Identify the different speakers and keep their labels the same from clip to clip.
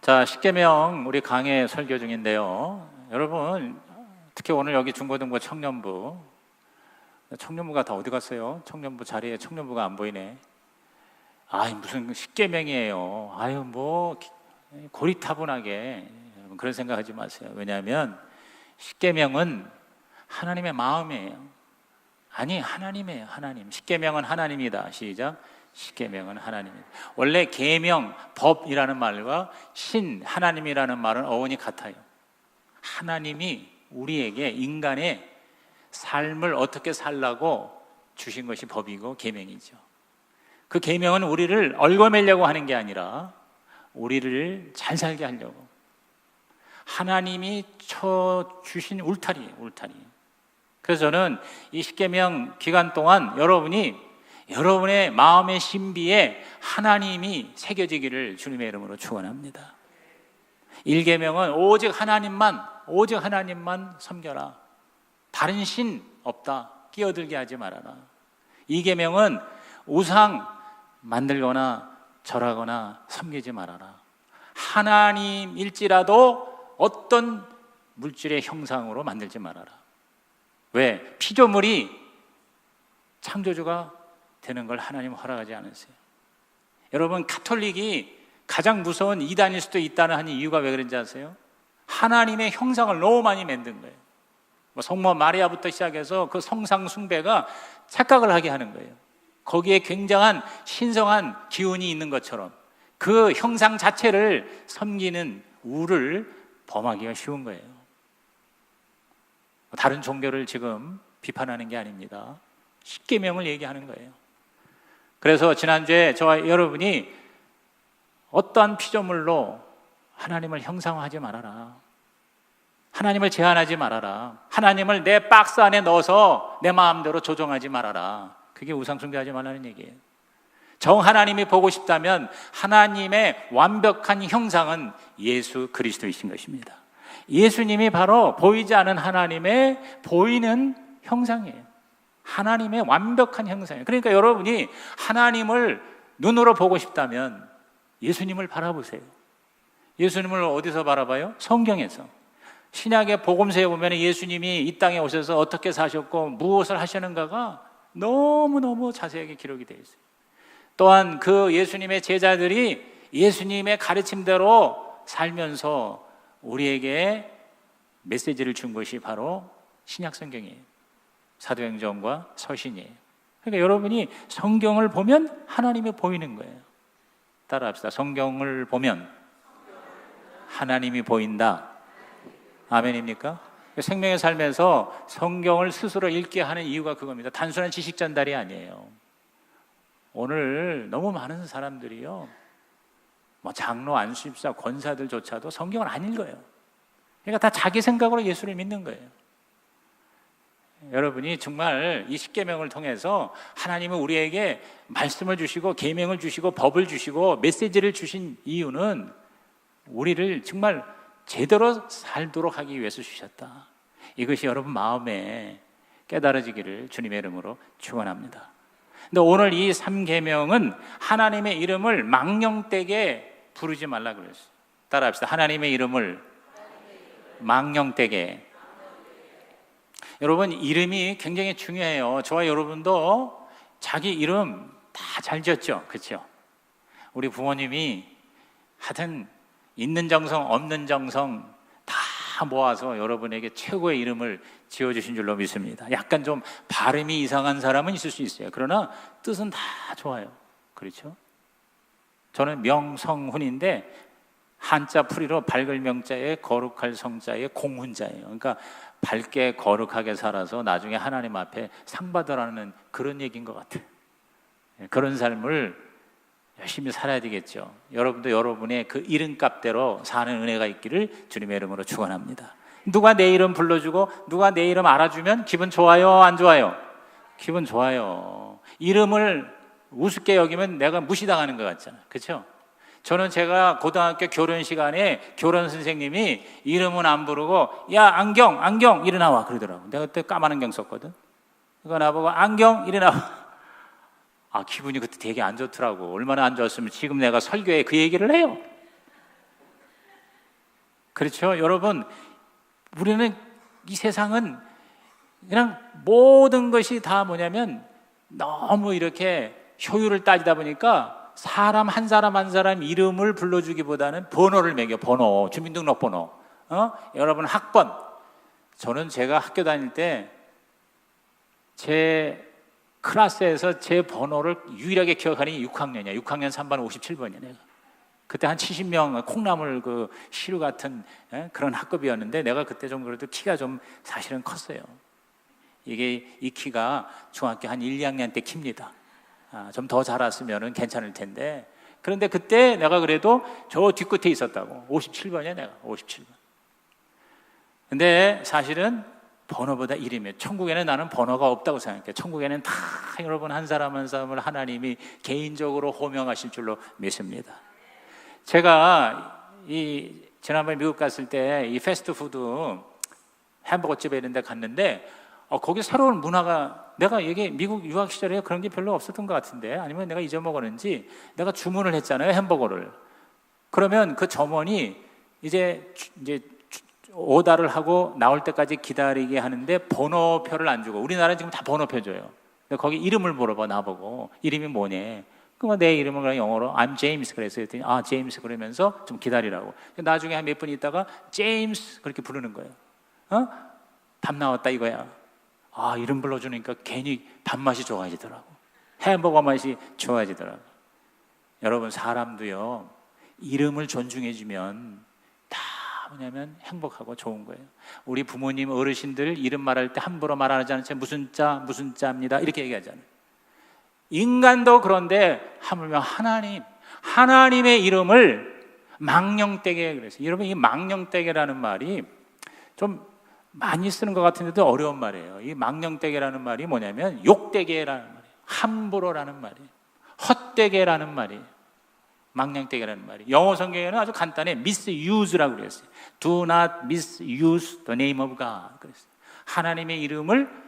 Speaker 1: 자, 십계명 우리 강해 설교 중인데요. 여러분, 특히 오늘 여기 중고등부 청년부가 다 어디 갔어요? 청년부 자리에 청년부가 안 보이네. 무슨 십계명이에요. 뭐 고리타분하게 여러분 그런 생각하지 마세요. 왜냐하면 십계명은 하나님의 마음이에요. 하나님이에요. 하나님. 십계명은 하나님이다. 시작. 십계명은 하나님입니다. 원래 계명, 법이라는 말과 하나님이라는 말은 어원이 같아요. 하나님이 우리에게 인간의 삶을 어떻게 살라고 주신 것이 법이고 계명이죠. 그 계명은 우리를 얽어매려고 하는 게 아니라 우리를 잘 살게 하려고, 하나님이 쳐 주신 울타리예요. 울타리. 그래서 저는 이 십계명 기간 동안 여러분의 마음의 신비에 하나님이 새겨지기를 주님의 이름으로 축원합니다. 1계명은 오직 하나님만 섬겨라. 다른 신 없다. 끼어들게 하지 말아라. 2계명은 우상 만들거나 절하거나 섬기지 말아라. 하나님일지라도 어떤 물질의 형상으로 만들지 말아라. 왜? 피조물이 창조주가 되는 걸 하나님 허락하지 않으세요. 여러분, 가톨릭이 가장 무서운 이단일 수도 있다는 하는 이유가 왜 그런지 아세요? 하나님의 형상을 너무 많이 만든 거예요. 성모 마리아부터 시작해서 그 성상 숭배가 착각을 하게 하는 거예요. 거기에 굉장한 신성한 기운이 있는 것처럼 그 형상 자체를 섬기는 우를 범하기가 쉬운 거예요. 다른 종교를 지금 비판하는 게 아닙니다. 십계명을 얘기하는 거예요. 그래서 지난주에 저와 여러분이 어떠한 피조물로 하나님을 형상화하지 말아라. 하나님을 제한하지 말아라. 하나님을 내 박스 안에 넣어서 내 마음대로 조정하지 말아라. 그게 우상숭배하지 말라는 얘기예요. 정 하나님이 보고 싶다면 하나님의 완벽한 형상은 예수 그리스도이신 것입니다. 예수님이 바로 보이지 않은 하나님의 보이는 형상이에요. 하나님의 완벽한 형상이에요. 그러니까 여러분이 하나님을 눈으로 보고 싶다면 예수님을 바라보세요. 예수님을 어디서 바라봐요? 성경에서. 신약의 복음서에 보면 예수님이 이 땅에 오셔서 어떻게 사셨고 무엇을 하시는가가 너무너무 자세하게 기록이 되어 있어요. 또한 그 예수님의 제자들이 예수님의 가르침대로 살면서 우리에게 메시지를 준 것이 바로 신약 성경이에요. 사도행전과 서신이에요. 그러니까 여러분이 성경을 보면 하나님이 보이는 거예요. 따라합시다. 성경을 보면 하나님이 보인다. 아멘입니까? 생명의 삶에서 성경을 스스로 읽게 하는 이유가 그겁니다. 단순한 지식 전달이 아니에요. 오늘 너무 많은 사람들이요, 장로, 안수집사, 권사들조차도 성경을 안 읽어요. 그러니까 다 자기 생각으로 예수를 믿는 거예요. 여러분이 정말 이 십계명을 통해서 하나님은 우리에게 말씀을 주시고 계명을 주시고 법을 주시고 메시지를 주신 이유는 우리를 정말 제대로 살도록 하기 위해서 주셨다. 이것이 여러분 마음에 깨달아지기를 주님의 이름으로 축원합니다. 근데 오늘 이 3계명은 하나님의 이름을 망령되게 부르지 말라 그랬어요. 따라합시다. 하나님의 이름을 망령되게. 여러분, 이름이 굉장히 중요해요. 저와 여러분도 자기 이름 다 잘 지었죠? 그렇죠? 우리 부모님이 하여튼 있는 정성 없는 정성 다 모아서 여러분에게 최고의 이름을 지어주신 줄로 믿습니다. 약간 좀 발음이 이상한 사람은 있을 수 있어요. 그러나 뜻은 다 좋아요. 그렇죠? 저는 명성훈인데 한자 풀이로 밝을 명자에 거룩할 성자에 공훈자예요. 그러니까 밝게 거룩하게 살아서 나중에 하나님 앞에 상 받으라는 그런 얘기인 것 같아요. 그런 삶을 열심히 살아야 되겠죠. 여러분도 여러분의 그 이름값대로 사는 은혜가 있기를 주님의 이름으로 축원합니다. 누가 내 이름 불러주고 누가 내 이름 알아주면 기분 좋아요, 안 좋아요? 기분 좋아요. 이름을 우습게 여기면 내가 무시당하는 것 같잖아요. 그렇죠? 저는 제가 고등학교 결혼 시간에 교련 선생님이 이름은 안 부르고 야 안경 이리 나와 그러더라고. 내가 그때 까만 안경 썼거든. 그거 나보고 안경 이리 나와. 기분이 그때 되게 안 좋더라고. 얼마나 안 좋았으면 지금 내가 설교에 그 얘기를 해요. 그렇죠? 여러분, 우리는 이 세상은 그냥 모든 것이 다 뭐냐면 너무 이렇게 효율을 따지다 보니까 사람 한 사람 한 사람 이름을 불러주기보다는 번호를 매겨. 번호, 주민등록번호. 여러분 학번. 저는 제가 학교 다닐 때 제 클래스에서 제 번호를 유일하게 기억하는 게 6학년이야. 6학년 3반 57번이야. 내가. 그때 한 70명 콩나물 그 시루 같은 그런 학급이었는데 내가 그때 좀 그래도 키가 좀 사실은 컸어요. 이게 이 키가 중학교 한 1, 2학년 때 킵니다. 좀 더 자랐으면 괜찮을 텐데 그런데 그때 내가 그래도 저 뒷끝에 있었다고. 57번이야 내가. 57번. 근데 사실은 번호보다 이름이에요. 천국에는 나는 번호가 없다고 생각해요. 천국에는 다 여러분 한 사람 한 사람을 하나님이 개인적으로 호명하실 줄로 믿습니다. 제가 지난번에 미국 갔을 때 이 패스트푸드 햄버거 집에 있는 데 갔는데 거기 새로운 문화가 내가 이게 미국 유학 시절에 그런 게 별로 없었던 것 같은데 아니면 내가 잊어먹었는지 내가 주문을 했잖아요. 햄버거를. 그러면 그 점원이 이제 오다를 하고 나올 때까지 기다리게 하는데 번호표를 안 주고 우리나라는 지금 다 번호표 줘요. 근데 거기 이름을 물어봐 나보고 이름이 뭐냐. 그러면 내 이름을 그냥 영어로 I'm James 그랬어요. 제임스 그러면서 좀 기다리라고. 나중에 한 몇 분 있다가 제임스 그렇게 부르는 거예요. 밥 나왔다 이거야. 이름 불러주니까 괜히 밥맛이 좋아지더라고. 햄버거 맛이 좋아지더라고. 여러분 사람도요 이름을 존중해주면 다 뭐냐면 행복하고 좋은 거예요. 우리 부모님 어르신들 이름 말할 때 함부로 말하지 않은 채 무슨 자입니다 이렇게 얘기하잖아요. 인간도 그런데 하물며 하나님의 이름을 망령되게 그랬어요. 여러분 이 망령되게라는 말이 좀 많이 쓰는 것 같은데도 어려운 말이에요. 이 망령되게라는 말이 뭐냐면 욕되게라는 말이에요. 함부로라는 말이에요. 헛되게라는 말이에요. 망령되게라는 말이 영어 성경에는 아주 간단해 misuse라고 그랬어요. Do not misuse the name of God 그랬어요. 하나님의 이름을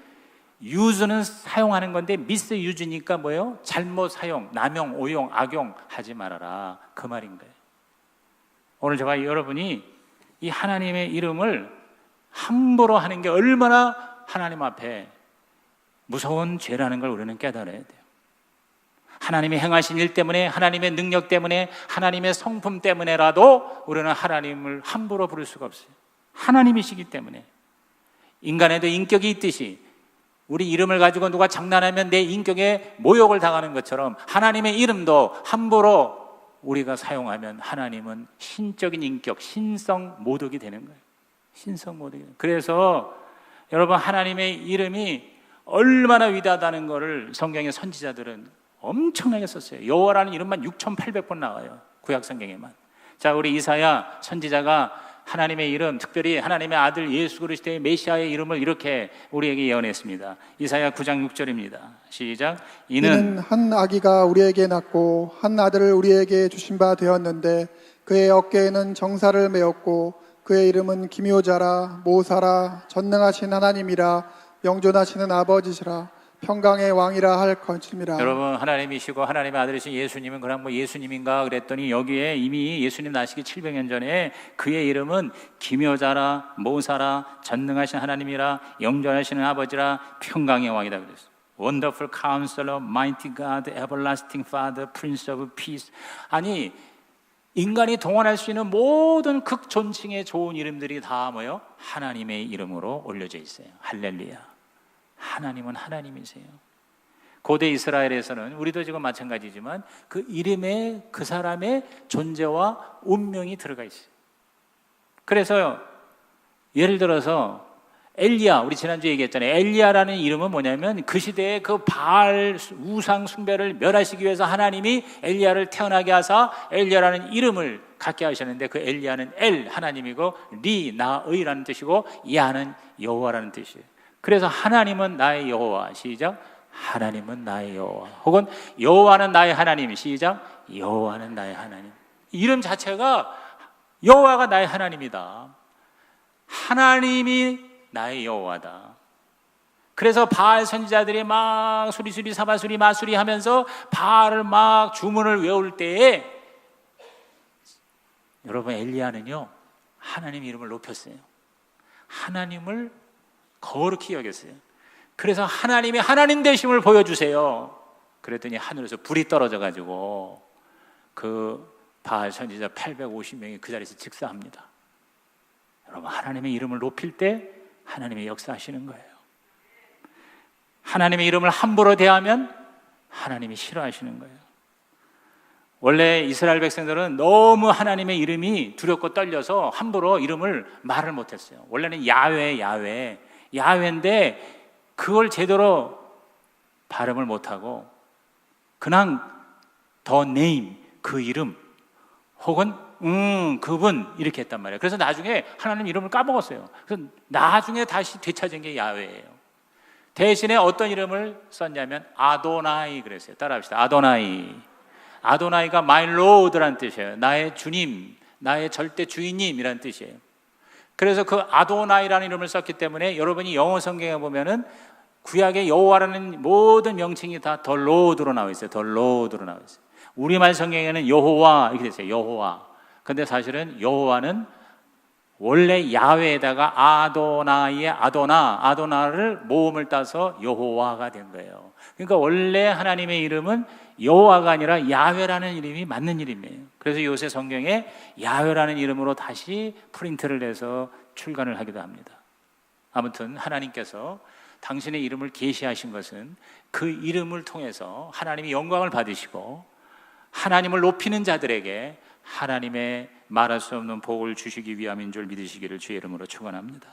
Speaker 1: use는 사용하는 건데 misuse니까 뭐예요? 잘못 사용, 남용, 오용, 악용 하지 말아라 그 말인 거예요. 오늘 제가 여러분이 이 하나님의 이름을 함부로 하는 게 얼마나 하나님 앞에 무서운 죄라는 걸 우리는 깨달아야 돼요. 하나님이 행하신 일 때문에 하나님의 능력 때문에 하나님의 성품 때문에라도 우리는 하나님을 함부로 부를 수가 없어요. 하나님이시기 때문에. 인간에도 인격이 있듯이 우리 이름을 가지고 누가 장난하면 내 인격에 모욕을 당하는 것처럼 하나님의 이름도 함부로 우리가 사용하면 하나님은 신적인 인격, 신성 모독이 되는 거예요. 신성 모독이. 그래서 여러분 하나님의 이름이 얼마나 위대하다는 것을 성경의 선지자들은 엄청나게 썼어요. 여호와라는 이름만 6,800번 나와요. 구약 성경에만. 자, 우리 이사야 선지자가 하나님의 이름, 특별히 하나님의 아들 예수 그리스도의 메시아의 이름을 이렇게 우리에게 예언했습니다. 이사야 9장 6절입니다. 시작. 이는
Speaker 2: 한 아기가 우리에게 낳고 한 아들을 우리에게 주신 바 되었는데 그의 어깨에는 정사를 메었고 그의 이름은 기묘자라 모사라 전능하신 하나님이라 영존하시는 아버지시라 평강의 왕이라 할 것임이라.
Speaker 1: 여러분 하나님이시고 하나님의 아들이신 예수님은 그냥 뭐 예수님인가 그랬더니 여기에 이미 예수님 나시기 700년 전에 그의 이름은 기묘자라 모사라 전능하신 하나님이라 영존하시는 아버지라 평강의 왕이다 그랬어요. Wonderful Counselor, Mighty God, Everlasting Father, Prince of Peace. 아니 인간이 동원할 수 있는 모든 극존칭의 좋은 이름들이 다 뭐요? 하나님의 이름으로 올려져 있어요. 할렐루야. 하나님은 하나님이세요. 고대 이스라엘에서는 우리도 지금 마찬가지지만 그 이름에 그 사람의 존재와 운명이 들어가 있어요. 그래서 예를 들어서 엘리야, 우리 지난주에 얘기했잖아요. 엘리야라는 이름은 뭐냐면 그 시대에 그 바알 우상 숭배를 멸하시기 위해서 하나님이 엘리야를 태어나게 하사 엘리야라는 이름을 갖게 하셨는데 그 엘리야는 엘 하나님이고 리 나의라는 뜻이고 야는 여호와라는 뜻이에요. 그래서 하나님은 나의 여호와. 시작. 하나님은 나의 여호와. 혹은 여호와는 나의 하나님. 시작. 여호와는 나의 하나님. 이름 자체가 여호와가 나의 하나님이다. 하나님이 나의 여호와다. 그래서 바알 선지자들이 막 수리수리 사바수리 마수리 하면서 바알을 막 주문을 외울 때에 여러분 엘리야는요 하나님 이름을 높였어요. 하나님을 거룩히 여겼어요. 그래서 하나님이 하나님 되심을 보여주세요. 그랬더니 하늘에서 불이 떨어져 가지고 그 바알 선지자 850명이 그 자리에서 즉사합니다. 여러분, 하나님의 이름을 높일 때 하나님의 역사하시는 거예요. 하나님의 이름을 함부로 대하면 하나님이 싫어하시는 거예요. 원래 이스라엘 백성들은 너무 하나님의 이름이 두렵고 떨려서 함부로 이름을 말을 못했어요. 원래는 야훼인데 그걸 제대로 발음을 못하고 그냥 the name, 그 이름 혹은 그분 이렇게 했단 말이에요. 그래서 나중에 하나님 이름을 까먹었어요. 그래서 나중에 다시 되찾은 게 야훼예요. 대신에 어떤 이름을 썼냐면 아도나이 그랬어요. 따라합시다. 아도나이가 my lord라는 뜻이에요. 나의 주님, 나의 절대 주인님이라는 뜻이에요. 그래서 그 아도나이라는 이름을 썼기 때문에 여러분이 영어 성경에 보면은 구약의 여호와라는 모든 명칭이 다 더 로드로 나와 있어요. 더 로드로 나와 있어요. 우리말 성경에는 여호와 이렇게 됐어요. 여호와. 근데 사실은 여호와는 원래 야훼에다가 아도나이의 아도나를 모음을 따서 여호와가 된 거예요. 그러니까 원래 하나님의 이름은 여호와가 아니라 야훼라는 이름이 맞는 이름이에요. 그래서 요새 성경에 야훼라는 이름으로 다시 프린트를 해서 출간을 하기도 합니다. 아무튼 하나님께서 당신의 이름을 계시하신 것은 그 이름을 통해서 하나님이 영광을 받으시고 하나님을 높이는 자들에게 하나님의 말할 수 없는 복을 주시기 위함인 줄 믿으시기를 주의 이름으로 축원합니다.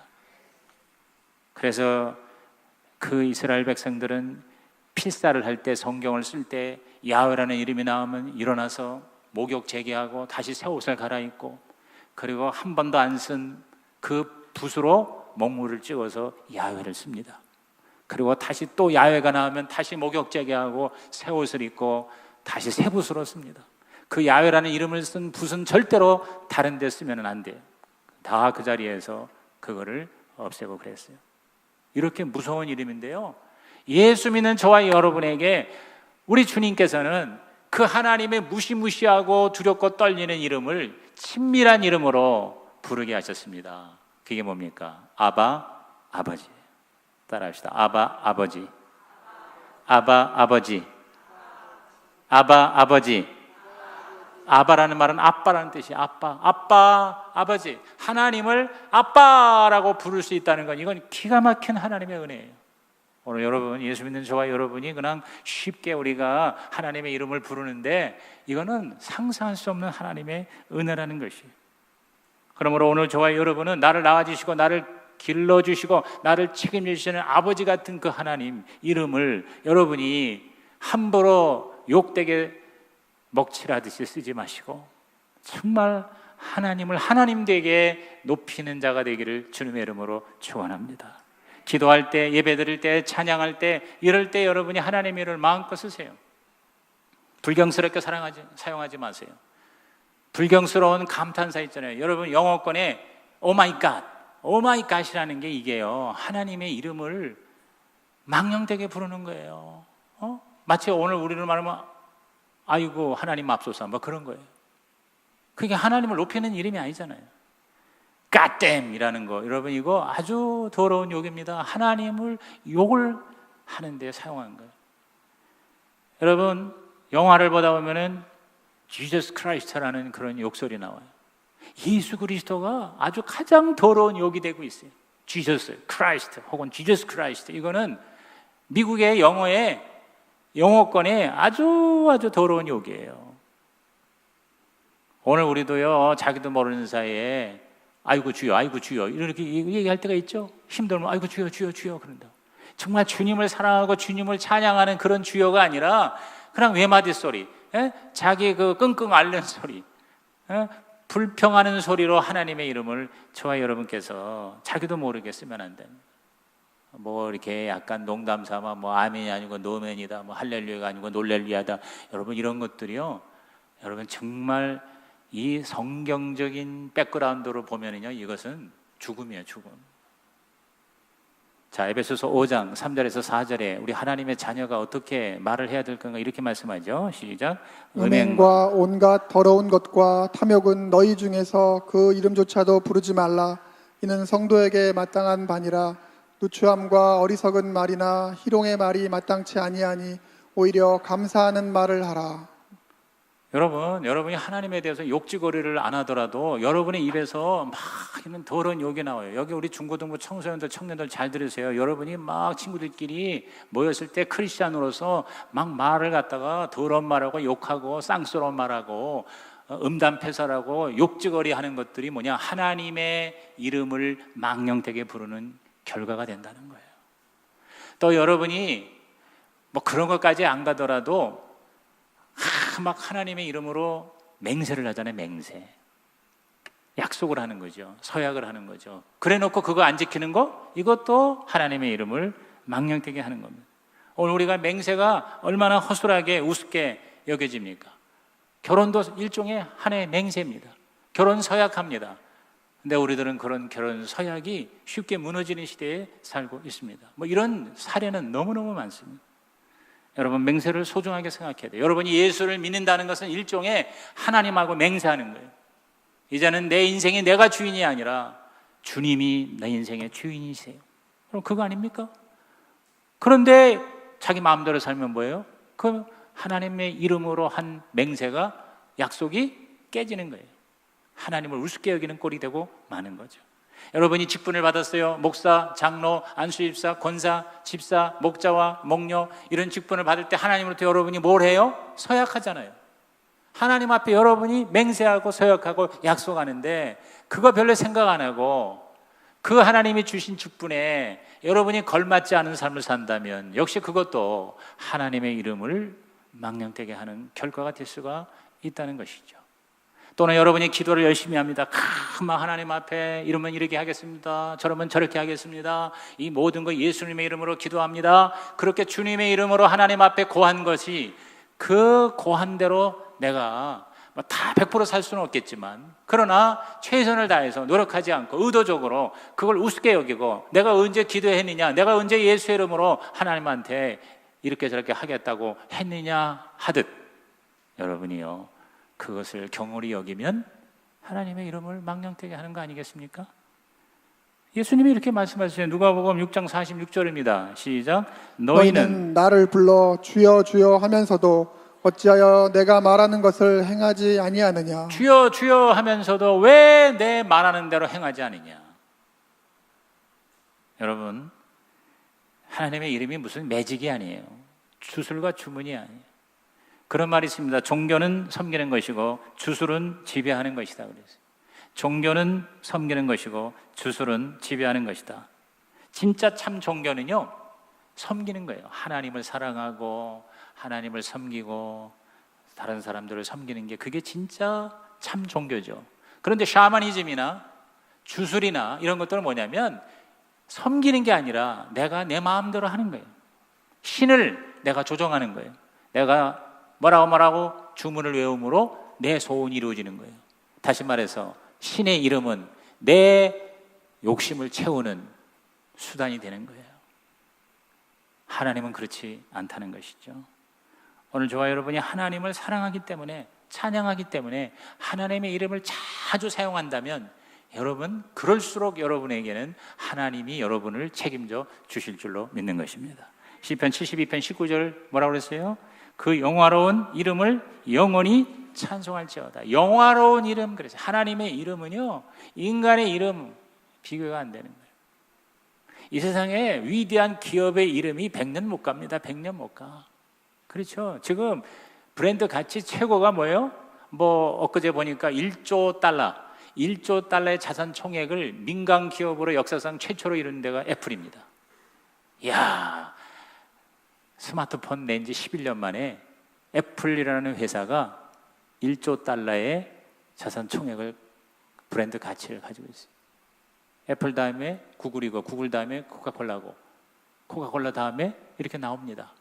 Speaker 1: 그래서 그 이스라엘 백성들은 필사를 할 때, 성경을 쓸 때 야훼라는 이름이 나오면 일어나서 목욕 재개하고 다시 새 옷을 갈아입고 그리고 한 번도 안 쓴 그 붓으로 먹물을 찍어서 야훼를 씁니다. 그리고 다시 또 야훼가 나오면 다시 목욕 재개하고 새 옷을 입고 다시 새 붓으로 씁니다. 그 야훼라는 이름을 쓴 붓은 절대로 다른 데 쓰면 안 돼요. 다 그 자리에서 그거를 없애고 그랬어요. 이렇게 무서운 이름인데요, 예수 믿는 저와 여러분에게 우리 주님께서는 그 하나님의 무시무시하고 두렵고 떨리는 이름을 친밀한 이름으로 부르게 하셨습니다. 그게 뭡니까? 아바 아버지. 따라합시다. 아바 아버지. 아바 아버지. 아바 아버지. 아바라는 말은 아빠라는 뜻이에요. 아빠, 아버지. 하나님을 아빠라고 부를 수 있다는 건 이건 기가 막힌 하나님의 은혜예요. 오늘 여러분, 예수 믿는 저와 여러분이 그냥 쉽게 우리가 하나님의 이름을 부르는데 이거는 상상할 수 없는 하나님의 은혜라는 것이에요. 그러므로 오늘 저와 여러분은 나를 낳아주시고 나를 길러주시고 나를 책임지시는 아버지 같은 그 하나님 이름을 여러분이 함부로 욕되게 먹칠하듯이 쓰지 마시고 정말 하나님을 하나님 되게 높이는 자가 되기를 주님의 이름으로 축원합니다. 기도할 때, 예배 드릴 때, 찬양할 때, 이럴 때 여러분이 하나님의 이름을 마음껏 쓰세요. 불경스럽게 사용하지 마세요. 불경스러운 감탄사 있잖아요. 여러분 영어권에 오마이갓이라는 게 이게요, 하나님의 이름을 망령되게 부르는 거예요. 마치 오늘 우리를 말하면 아이고 하나님 맙소사 뭐 그런 거예요. 그게 하나님을 높이는 이름이 아니잖아요. God damn 이라는 거, 여러분 이거 아주 더러운 욕입니다. 하나님을 욕을 하는데 사용한 거예요. 여러분 영화를 보다 보면은 Jesus Christ라는 그런 욕설이 나와요. 예수 그리스도가 아주 가장 더러운 욕이 되고 있어요. Jesus Christ 혹은 Jesus Christ, 이거는 미국의 영어권에 아주 더러운 욕이에요. 오늘 우리도요, 자기도 모르는 사이에 아이고 주여 이렇게 얘기할 때가 있죠. 힘들면 아이고 주여 그런다. 정말 주님을 사랑하고 주님을 찬양하는 그런 주여가 아니라 그냥 외마디 소리, 자기 그 끙끙 앓는 소리, 불평하는 소리로 하나님의 이름을 저와 여러분께서 자기도 모르게 쓰면 안 됩니다. 뭐 이렇게 약간 농담 삼아 뭐 아멘이 아니고 노멘이다, 뭐 할렐루야가 아니고 놀렐루야다, 여러분 이런 것들이요, 여러분 정말 이 성경적인 백그라운드로 보면은요, 이것은 죽음이에요, 죽음. 자, 에베소서 5장 3절에서 4절에 우리 하나님의 자녀가 어떻게 말을 해야 될 건가 이렇게 말씀하죠. 시작.
Speaker 2: 음행과 온갖 더러운 것과 탐욕은 너희 중에서 그 이름조차도 부르지 말라. 이는 성도에게 마땅한 바니라. 누추함과 어리석은 말이나 희롱의 말이 마땅치 아니하니 오히려 감사하는 말을 하라.
Speaker 1: 여러분이 하나님에 대해서 욕지거리를 안 하더라도 여러분의 입에서 막 있는 더러운 욕이 나와요. 여기 우리 중고등부 청소년들, 청년들 잘 들으세요. 여러분이 막 친구들끼리 모였을 때 크리스찬으로서 막 말을 갖다가 더러운 말하고 욕하고 쌍스러운 말하고 음담패설하고 욕지거리 하는 것들이 뭐냐? 하나님의 이름을 망령되게 부르는 결과가 된다는 거예요. 또 여러분이 뭐 그런 것까지 안 가더라도 막 하나님의 이름으로 맹세를 하잖아요. 맹세. 약속을 하는 거죠. 서약을 하는 거죠. 그래 놓고 그거 안 지키는 거? 이것도 하나님의 이름을 망령되게 하는 겁니다. 오늘 우리가 맹세가 얼마나 허술하게 우습게 여겨집니까? 결혼도 일종의 하나의 맹세입니다. 결혼 서약합니다. 근데 우리들은 그런 결혼 서약이 쉽게 무너지는 시대에 살고 있습니다. 뭐 이런 사례는 너무너무 많습니다. 여러분, 맹세를 소중하게 생각해야 돼요. 여러분이 예수를 믿는다는 것은 일종의 하나님하고 맹세하는 거예요. 이제는 내 인생이 내가 주인이 아니라 주님이 내 인생의 주인이세요. 그럼 그거 아닙니까? 그런데 자기 마음대로 살면 뭐예요? 그 하나님의 이름으로 한 맹세가, 약속이 깨지는 거예요. 하나님을 우습게 여기는 꼴이 되고 마는 거죠. 여러분이 직분을 받았어요. 목사, 장로, 안수집사, 권사, 집사, 목자와 목녀 이런 직분을 받을 때 하나님으로부터 여러분이 뭘 해요? 서약하잖아요. 하나님 앞에 여러분이 맹세하고 서약하고 약속하는데 그거 별로 생각 안 하고 그 하나님이 주신 직분에 여러분이 걸맞지 않은 삶을 산다면 역시 그것도 하나님의 이름을 망령되게 하는 결과가 될 수가 있다는 것이죠. 또는 여러분이 기도를 열심히 합니다. 막 하나님 앞에 이러면 이렇게 하겠습니다. 저러면 저렇게 하겠습니다. 이 모든 거 예수님의 이름으로 기도합니다. 그렇게 주님의 이름으로 하나님 앞에 고한 것이 그 고한 대로 내가 다 100% 살 수는 없겠지만 그러나 최선을 다해서 노력하지 않고 의도적으로 그걸 우습게 여기고 내가 언제 기도했느냐, 내가 언제 예수의 이름으로 하나님한테 이렇게 저렇게 하겠다고 했느냐 하듯 여러분이요 그것을 경홀히 여기면 하나님의 이름을 망령되게 하는 거 아니겠습니까? 예수님이 이렇게 말씀하시죠. 누가복음 6장 46절입니다. 시작.
Speaker 2: 너희는 나를 불러 주여 주여 하면서도 어찌하여 내가 말하는 것을 행하지 아니하느냐.
Speaker 1: 주여 주여 하면서도 왜 내 말하는 대로 행하지 않느냐. 여러분, 하나님의 이름이 무슨 매직이 아니에요. 주술과 주문이 아니에요. 그런 말이 있습니다. 종교는 섬기는 것이고 주술은 지배하는 것이다. 그랬어요. 종교는 섬기는 것이고 주술은 지배하는 것이다. 진짜 참 종교는요, 섬기는 거예요. 하나님을 사랑하고 하나님을 섬기고 다른 사람들을 섬기는 게 그게 진짜 참 종교죠. 그런데 샤머니즘이나 주술이나 이런 것들은 뭐냐면 섬기는 게 아니라 내가 내 마음대로 하는 거예요. 신을 내가 조정하는 거예요. 내가 뭐라고 주문을 외움으로 내 소원이 이루어지는 거예요. 다시 말해서 신의 이름은 내 욕심을 채우는 수단이 되는 거예요. 하나님은 그렇지 않다는 것이죠. 오늘 저와 여러분이 하나님을 사랑하기 때문에, 찬양하기 때문에 하나님의 이름을 자주 사용한다면 여러분, 그럴수록 여러분에게는 하나님이 여러분을 책임져 주실 줄로 믿는 것입니다. 시편 72편 19절 뭐라고 그랬어요? 그 영화로운 이름을 영원히 찬송할지어다. 영화로운 이름, 그래서 하나님의 이름은요, 인간의 이름 비교가 안 되는 거예요. 이 세상에 위대한 기업의 이름이 100년 못 갑니다. 100년 못 가. 그렇죠. 지금 브랜드 가치 최고가 뭐예요? 엊그제 보니까 1조 달러의 자산 총액을 민간 기업으로 역사상 최초로 이룬 데가 애플입니다. 이야, 스마트폰 낸 지 11년 만에 애플이라는 회사가 1조 달러의 자산 총액을, 브랜드 가치를 가지고 있어요. 애플 다음에 구글이고 구글 다음에 코카콜라고 코카콜라 다음에 이렇게 나옵니다.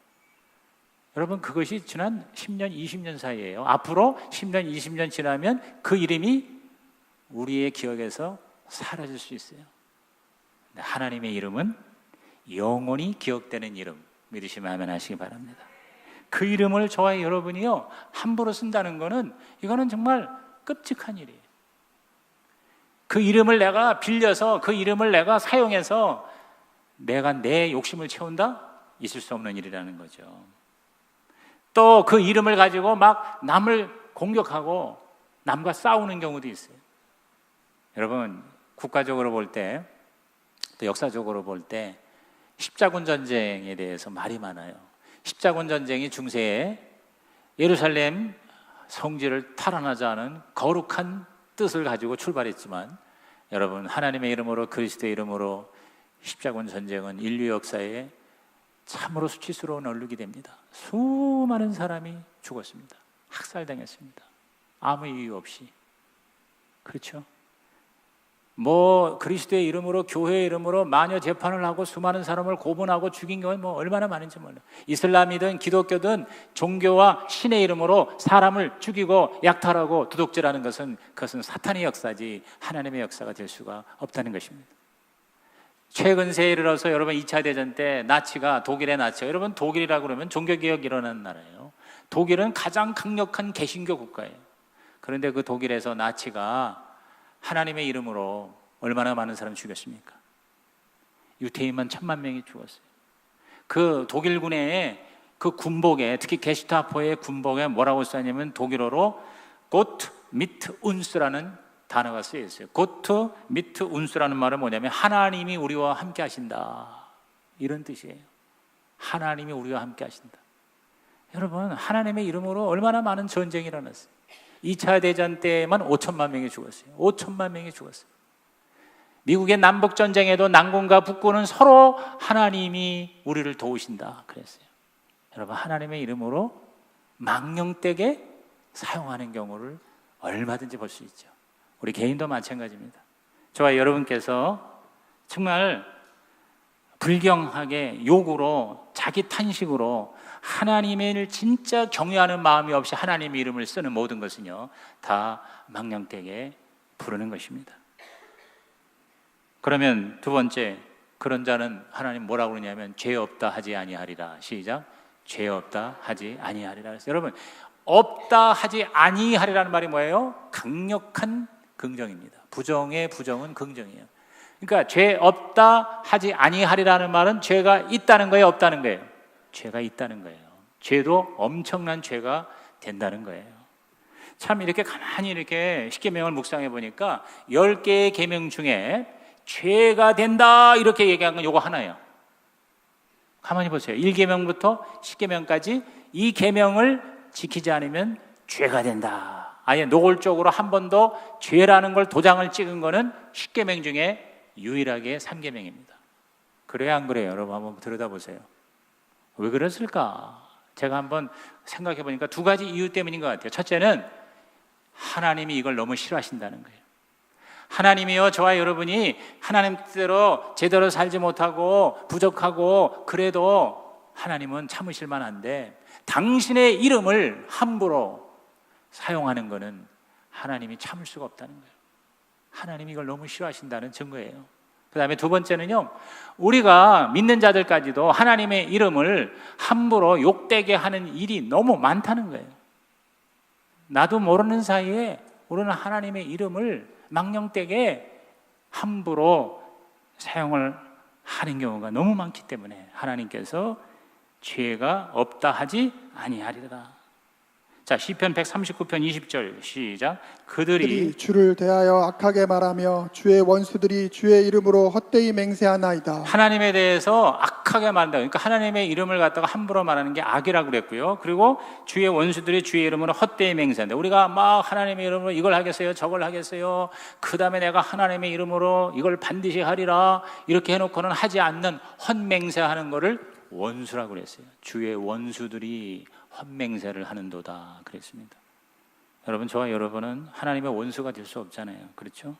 Speaker 1: 여러분, 그것이 지난 10년, 20년 사이에요. 앞으로 10년, 20년 지나면 그 이름이 우리의 기억에서 사라질 수 있어요. 하나님의 이름은 영원히 기억되는 이름 믿으시면 아멘 하시기 바랍니다. 그 이름을 저와 여러분이요 함부로 쓴다는 거는 이거는 정말 끔찍한 일이에요. 그 이름을 내가 빌려서 그 이름을 내가 사용해서 내가 내 욕심을 채운다? 있을 수 없는 일이라는 거죠. 또 그 이름을 가지고 막 남을 공격하고 남과 싸우는 경우도 있어요. 여러분, 국가적으로 볼 때, 또 역사적으로 볼 때 십자군 전쟁에 대해서 말이 많아요. 십자군 전쟁이 중세에 예루살렘 성지를 탈환하자는 거룩한 뜻을 가지고 출발했지만, 여러분, 하나님의 이름으로, 그리스도의 이름으로 십자군 전쟁은 인류 역사에 참으로 수치스러운 얼룩이 됩니다. 수많은 사람이 죽었습니다. 학살당했습니다. 아무 이유 없이. 그렇죠? 뭐 그리스도의 이름으로, 교회의 이름으로 마녀 재판을 하고 수많은 사람을 고문하고 죽인 경우는 뭐 얼마나 많은지 몰라요. 이슬람이든 기독교든 종교와 신의 이름으로 사람을 죽이고 약탈하고 도둑질하는 것은, 그것은 사탄의 역사지 하나님의 역사가 될 수가 없다는 것입니다. 최근 새에 이르러서 여러분 2차 대전 때 나치가, 독일의 나치가, 여러분 독일이라고 그러면 종교개혁이 일어난 나라예요. 독일은 가장 강력한 개신교 국가예요. 그런데 그 독일에서 나치가 하나님의 이름으로 얼마나 많은 사람 죽였습니까? 유태인만 1000만 명이 죽었어요. 그 독일군의 그 군복에, 특히 게슈타포의 군복에 뭐라고 써냐면 독일어로 고트 미트 운스라는 단어가 쓰여 있어요. 고트 미트 운스라는 말은 뭐냐면 하나님이 우리와 함께 하신다, 이런 뜻이에요. 하나님이 우리와 함께 하신다. 여러분, 하나님의 이름으로 얼마나 많은 전쟁이 일어났어요. 2차 대전 때만 5천만 명이 죽었어요. 5천만 명이 죽었어요. 미국의 남북전쟁에도 남군과 북군은 서로 하나님이 우리를 도우신다 그랬어요. 여러분, 하나님의 이름으로 망령되게 사용하는 경우를 얼마든지 볼 수 있죠. 우리 개인도 마찬가지입니다. 저와 여러분께서 정말 불경하게 욕으로, 자기 탄식으로 하나님을 진짜 경외하는 마음이 없이 하나님의 이름을 쓰는 모든 것은요 다 망령되게 부르는 것입니다. 그러면 두 번째, 그런 자는 하나님 뭐라고 그러냐면 죄 없다 하지 아니하리라. 시작. 죄 없다 하지 아니하리라. 그래서 여러분, 없다 하지 아니하리라는 말이 뭐예요? 강력한 긍정입니다. 부정의 부정은 긍정이에요. 그러니까 죄 없다 하지 아니하리라는 말은 죄가 있다는 거예요, 없다는 거예요? 죄가 있다는 거예요. 죄도 엄청난 죄가 된다는 거예요. 참 이렇게 가만히 이렇게 십계명을 묵상해 보니까 10개의 계명 중에 죄가 된다 이렇게 얘기한 건 요거 하나예요. 가만히 보세요. 1계명부터 10계명까지 이 계명을 지키지 않으면 죄가 된다. 아예 노골적으로 한 번도 죄라는 걸 도장을 찍은 거는 10계명 중에 유일하게 3계명입니다. 그래야 안 그래요? 여러분 한번 들여다보세요. 왜 그랬을까? 제가 한번 생각해 보니까 두 가지 이유 때문인 것 같아요. 첫째는 하나님이 이걸 너무 싫어하신다는 거예요. 하나님이요, 저와 여러분이 하나님 뜻대로 제대로 살지 못하고 부족하고 그래도 하나님은 참으실 만한데, 당신의 이름을 함부로 사용하는 것은 하나님이 참을 수가 없다는 거예요. 하나님이 이걸 너무 싫어하신다는 증거예요. 그 다음에 두 번째는요, 우리가 믿는 자들까지도 하나님의 이름을 함부로 욕되게 하는 일이 너무 많다는 거예요. 나도 모르는 사이에 우리는 하나님의 이름을 망령되게 함부로 사용을 하는 경우가 너무 많기 때문에 하나님께서 죄가 없다 하지 아니하리라. 자, 시편 139편 20절 시작. 그들이
Speaker 2: 주를 대하여 악하게 말하며 주의 원수들이 주의 이름으로 헛되이 맹세하나이다.
Speaker 1: 하나님에 대해서 악하게 말한다. 그러니까 하나님의 이름을 갖다가 함부로 말하는 게 악이라고 그랬고요. 그리고 주의 원수들이 주의 이름으로 헛되이 맹세한다. 우리가 막 하나님의 이름으로 이걸 하겠어요, 저걸 하겠어요, 그 다음에 내가 하나님의 이름으로 이걸 반드시 하리라 이렇게 해놓고는 하지 않는 헛맹세하는 거를 원수라고 그랬어요. 주의 원수들이 헛맹세를 하는도다 그랬습니다. 여러분, 저와 여러분은 하나님의 원수가 될 수 없잖아요. 그렇죠?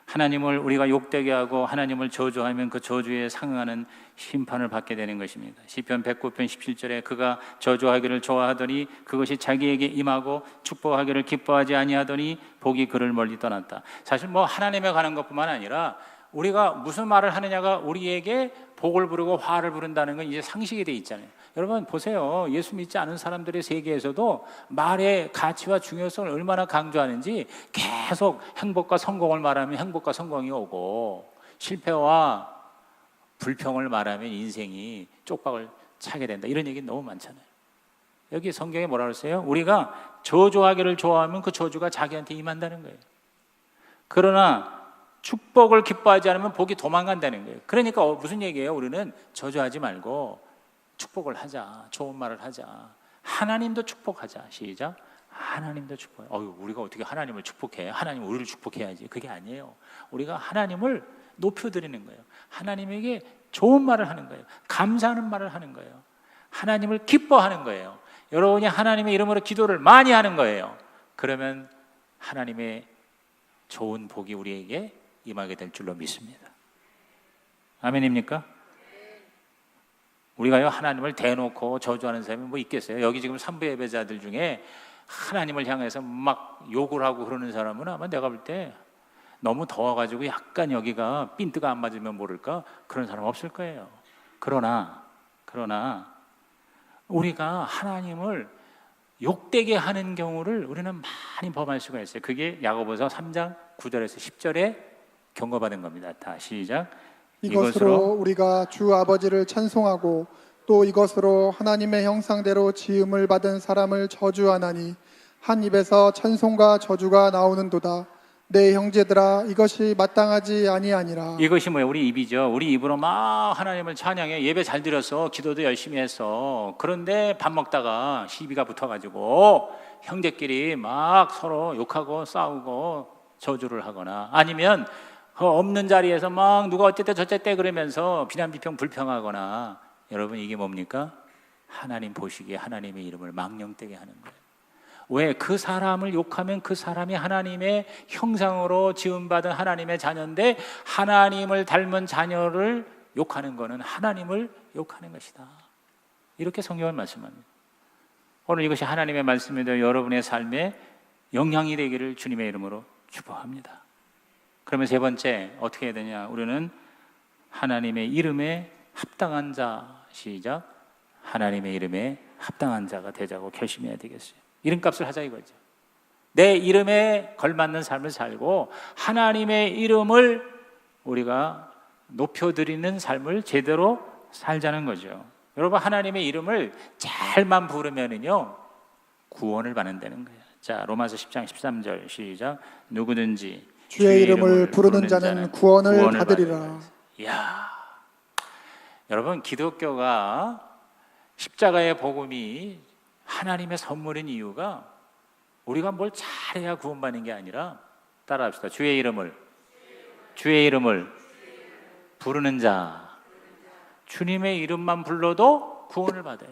Speaker 1: 하나님을 우리가 욕되게 하고 하나님을 저주하면 그 저주에 상응하는 심판을 받게 되는 것입니다. 시편 109편 17절에 그가 저주하기를 좋아하더니 그것이 자기에게 임하고 축복하기를 기뻐하지 아니하더니 복이 그를 멀리 떠났다. 사실 뭐 하나님에 관한 것뿐만 아니라 우리가 무슨 말을 하느냐가 우리에게 복을 부르고 화를 부른다는 건 이제 상식이 돼 있잖아요. 여러분 보세요. 예수 믿지 않은 사람들의 세계에서도 말의 가치와 중요성을 얼마나 강조하는지 계속 행복과 성공을 말하면 행복과 성공이 오고 실패와 불평을 말하면 인생이 쪽박을 차게 된다. 이런 얘기 너무 많잖아요. 여기 성경에 뭐라 그랬어요? 우리가 저주하기를 좋아하면 그 저주가 자기한테 임한다는 거예요. 그러나 축복을 기뻐하지 않으면 복이 도망간다는 거예요. 그러니까 무슨 얘기예요? 우리는 저주하지 말고 축복을 하자. 좋은 말을 하자. 하나님도 축복하자. 시작. 하나님도 축복해. 우리가 어떻게 하나님을 축복해? 하나님 우리를 축복해야지. 그게 아니에요. 우리가 하나님을 높여드리는 거예요. 하나님에게 좋은 말을 하는 거예요. 감사하는 말을 하는 거예요. 하나님을 기뻐하는 거예요. 여러분이 하나님의 이름으로 기도를 많이 하는 거예요. 그러면 하나님의 좋은 복이 우리에게 임하게 될 줄로 믿습니다. 아멘입니까? 우리가요 하나님을 대놓고 저주하는 사람이 뭐 있겠어요? 여기 지금 삼부 예배자들 중에 하나님을 향해서 막 욕을 하고 그러는 사람은 아마 내가 볼 때 너무 더워가지고 약간 여기가 핀트가 안 맞으면 모를까 그런 사람 없을 거예요. 그러나 우리가 하나님을 욕되게 하는 경우를 우리는 많이 범할 수가 있어요. 그게 야고보서 3장 9절에서 10절에 경고받은 겁니다. 다 시작.
Speaker 2: 이것으로 우리가 주 아버지를 찬송하고 또 이것으로 하나님의 형상대로 지음을 받은 사람을 저주하나니 한 입에서 찬송과 저주가 나오는도다. 내 형제들아 이것이 마땅하지 아니하니라.
Speaker 1: 이것이 뭐예요? 우리 입이죠. 우리 입으로 막 하나님을 찬양해. 예배 잘 드렸어. 기도도 열심히 했어. 그런데 밥 먹다가 시비가 붙어가지고 형제끼리 막 서로 욕하고 싸우고 저주를 하거나 아니면 그 없는 자리에서 막 누가 어쨌대 저쨌대 그러면서 비난 비평 불평하거나 여러분 이게 뭡니까? 하나님 보시기에 하나님의 이름을 망령되게 하는 거예요. 왜? 그 사람을 욕하면 그 사람이 하나님의 형상으로 지음받은 하나님의 자녀인데 하나님을 닮은 자녀를 욕하는 것은 하나님을 욕하는 것이다. 이렇게 성경을 말씀합니다. 오늘 이것이 하나님의 말씀이 되어 여러분의 삶에 영향이 되기를 주님의 이름으로 축복합니다. 그러면 세 번째 어떻게 해야 되냐? 우리는 하나님의 이름에 합당한 자, 시작. 하나님의 이름에 합당한 자가 되자고 결심해야 되겠어요. 이름값을 하자 이거죠. 내 이름에 걸맞는 삶을 살고 하나님의 이름을 우리가 높여드리는 삶을 제대로 살자는 거죠. 여러분 하나님의 이름을 잘만 부르면은요 구원을 받는다는 거예요. 자, 로마서 10장 13절 시작. 누구든지
Speaker 2: 주의 이름을 부르는 자는 구원을 받으리라.
Speaker 1: 이야, 여러분 기독교가 십자가의 복음이 하나님의 선물인 이유가 우리가 뭘 잘해야 구원받는 게 아니라 따라합시다. 주의 이름을 부르는 자, 주님의 이름만 불러도 구원을 받아요.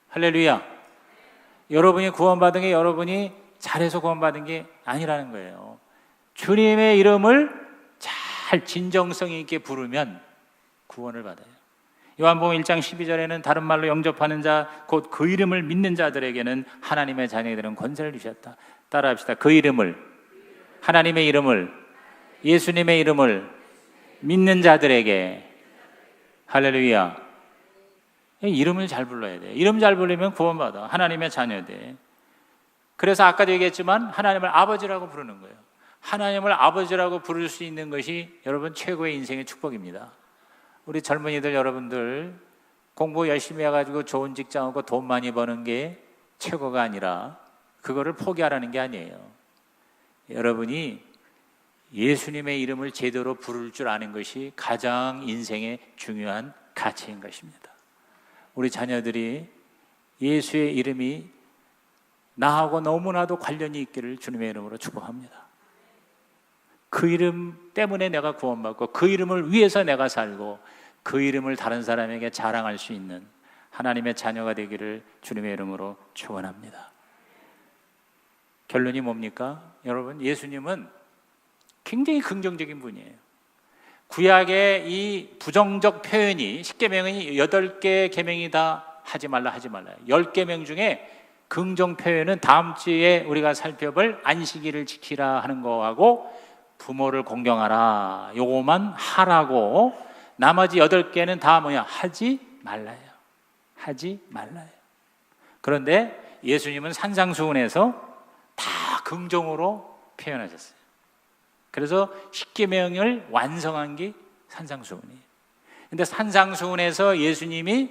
Speaker 1: 할렐루야. 여러분이 구원받은 게 여러분이 잘해서 구원받은 게 아니라는 거예요. 주님의 이름을 잘 진정성 있게 부르면 구원을 받아요. 요한복음 1장 12절에는 다른 말로 영접하는 자, 곧 그 이름을 믿는 자들에게는 하나님의 자녀들은 권세를 주셨다. 따라합시다. 그 이름을, 하나님의 이름을, 예수님의 이름을 믿는 자들에게. 할렐루야. 이름을 잘 불러야 돼. 이름 잘 부르면 구원받아. 하나님의 자녀들. 그래서 아까도 얘기했지만 하나님을 아버지라고 부르는 거예요. 하나님을 아버지라고 부를 수 있는 것이 여러분 최고의 인생의 축복입니다. 우리 젊은이들 여러분들 공부 열심히 해가지고 좋은 직장 하고 돈 많이 버는 게 최고가 아니라 그거를 포기하라는 게 아니에요. 여러분이 예수님의 이름을 제대로 부를 줄 아는 것이 가장 인생의 중요한 가치인 것입니다. 우리 자녀들이 예수의 이름이 나하고 너무나도 관련이 있기를 주님의 이름으로 축복합니다. 그 이름 때문에 내가 구원받고 그 이름을 위해서 내가 살고 그 이름을 다른 사람에게 자랑할 수 있는 하나님의 자녀가 되기를 주님의 이름으로 축원합니다. 결론이 뭡니까? 여러분, 예수님은 굉장히 긍정적인 분이에요. 구약의 이 부정적 표현이 10계명이 8개 계명이다 하지 말라 10계명 중에 긍정 표현은 다음 주에 우리가 살펴볼 안식일을 지키라 하는 거하고 부모를 공경하라. 요거만 하라고 나머지 8개는 다 뭐야? 하지 말라요. 하지 말라요. 그런데 예수님은 산상수훈에서 다 긍정으로 표현하셨어요. 그래서 십계명을 완성한 게 산상수훈이에요. 근데 산상수훈에서 예수님이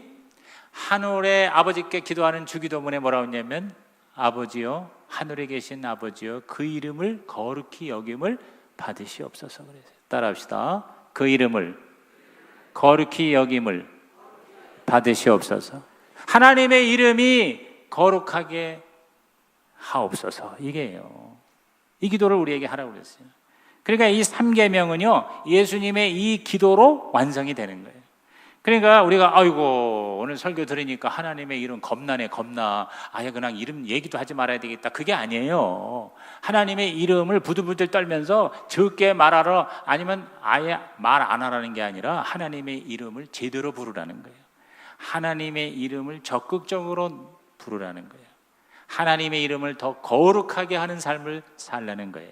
Speaker 1: 하늘의 아버지께 기도하는 주기도문에 뭐라고 했냐면 아버지여 하늘에 계신 아버지여 그 이름을 거룩히 여김을 받으시옵소서 그랬어요. 따라합시다. 그 이름을 거룩히 여김을 받으시옵소서. 하나님의 이름이 거룩하게 하옵소서. 이게요. 이 기도를 우리에게 하라고 그랬어요. 그러니까 이 3계명은요 예수님의 이 기도로 완성이 되는 거예요. 그러니까 우리가 아이고 오늘 설교 들으니까 하나님의 이름 겁나네 겁나 아예 그냥 이름 얘기도 하지 말아야 되겠다 그게 아니에요. 하나님의 이름을 부들부들 떨면서 적게 말하라 아니면 아예 말 안 하라는 게 아니라 하나님의 이름을 제대로 부르라는 거예요. 하나님의 이름을 적극적으로 부르라는 거예요. 하나님의 이름을 더 거룩하게 하는 삶을 살라는 거예요.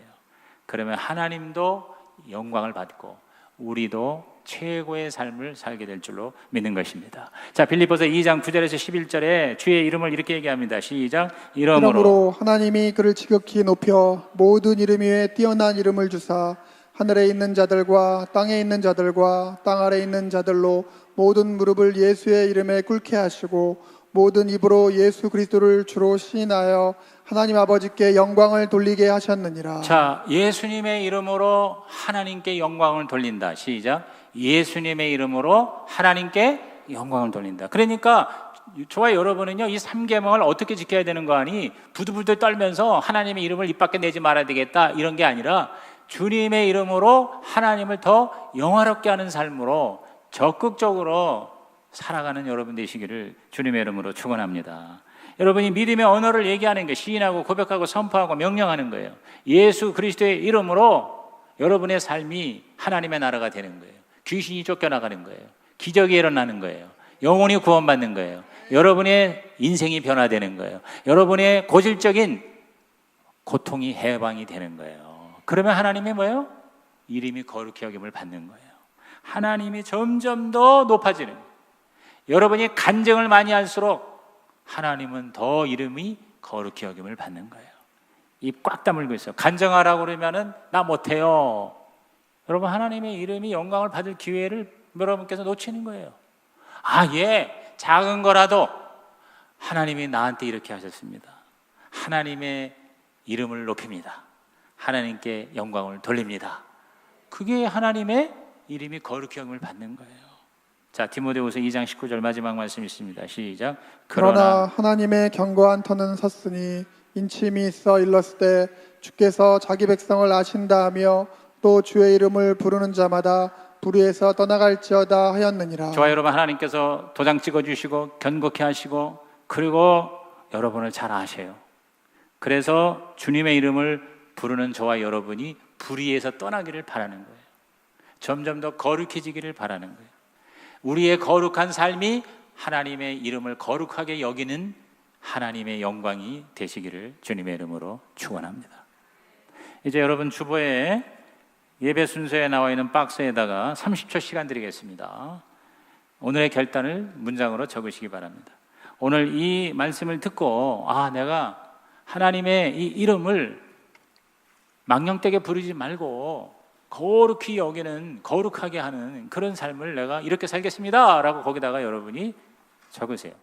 Speaker 1: 그러면 하나님도 영광을 받고 우리도 최고의 삶을 살게 될 줄로 믿는 것입니다. 자, 빌립보서 2장 9절에서 11절에 주의 이름을 이렇게 얘기합니다. 시작.
Speaker 2: 이러므로 하나님이 그를 지극히 높여 모든 이름 위에 뛰어난 이름을 주사 하늘에 있는 자들과 땅에 있는 자들과 땅 아래에 있는 자들로 모든 무릎을 예수의 이름에 꿇게 하시고 모든 입으로 예수 그리스도를 주로 시인하여 하나님 아버지께 영광을 돌리게 하셨느니라.
Speaker 1: 자, 예수님의 이름으로 하나님께 영광을 돌린다. 시작. 예수님의 이름으로 하나님께 영광을 돌린다. 그러니까 저와 여러분은요 이 3계명을 어떻게 지켜야 되는 거 아니 부들부들 떨면서 하나님의 이름을 입 밖에 내지 말아야 되겠다 이런 게 아니라 주님의 이름으로 하나님을 더 영화롭게 하는 삶으로 적극적으로 살아가는 여러분 되시기를 주님의 이름으로 축원합니다. 여러분이 믿음의 언어를 얘기하는 게 시인하고 고백하고 선포하고 명령하는 거예요. 예수 그리스도의 이름으로 여러분의 삶이 하나님의 나라가 되는 거예요. 귀신이 쫓겨나가는 거예요. 기적이 일어나는 거예요. 영혼이 구원받는 거예요. 여러분의 인생이 변화되는 거예요. 여러분의 고질적인 고통이 해방이 되는 거예요. 그러면 하나님이 뭐예요? 이름이 거룩히 여김을 받는 거예요. 하나님이 점점 더 높아지는 거예요. 여러분이 간증을 많이 할수록 하나님은 더 이름이 거룩히 여김을 받는 거예요. 입 꽉 다물고 있어요. 간증하라고 그러면은 나 못해요. 여러분 하나님의 이름이 영광을 받을 기회를 여러분께서 놓치는 거예요. 아, 예, 작은 거라도 하나님이 나한테 이렇게 하셨습니다. 하나님의 이름을 높입니다. 하나님께 영광을 돌립니다. 그게 하나님의 이름이 거룩히 여김을 받는 거예요. 자, 디모데후서 2장 19절 마지막 말씀 있습니다. 시작.
Speaker 2: 그러나 하나님의 견고한 터는 섰으니 인침이 있어 일렀을 때 주께서 자기 백성을 아신다 하며 또 주의 이름을 부르는 자마다 불의에서 떠나갈지어다 하였느니라.
Speaker 1: 저와 여러분 하나님께서 도장 찍어주시고 견고케 하시고 그리고 여러분을 잘 아셔요. 그래서 주님의 이름을 부르는 저와 여러분이 불의에서 떠나기를 바라는 거예요. 점점 더 거룩해지기를 바라는 거예요. 우리의 거룩한 삶이 하나님의 이름을 거룩하게 여기는 하나님의 영광이 되시기를 주님의 이름으로 축원합니다. 이제 여러분 주보에 예배 순서에 나와 있는 박스에다가 30초 시간 드리겠습니다. 오늘의 결단을 문장으로 적으시기 바랍니다. 오늘 이 말씀을 듣고 내가 하나님의 이 이름을 망령되게 부르지 말고 거룩히 여기는 거룩하게 하는 그런 삶을 내가 이렇게 살겠습니다 라고 거기다가 여러분이 적으세요.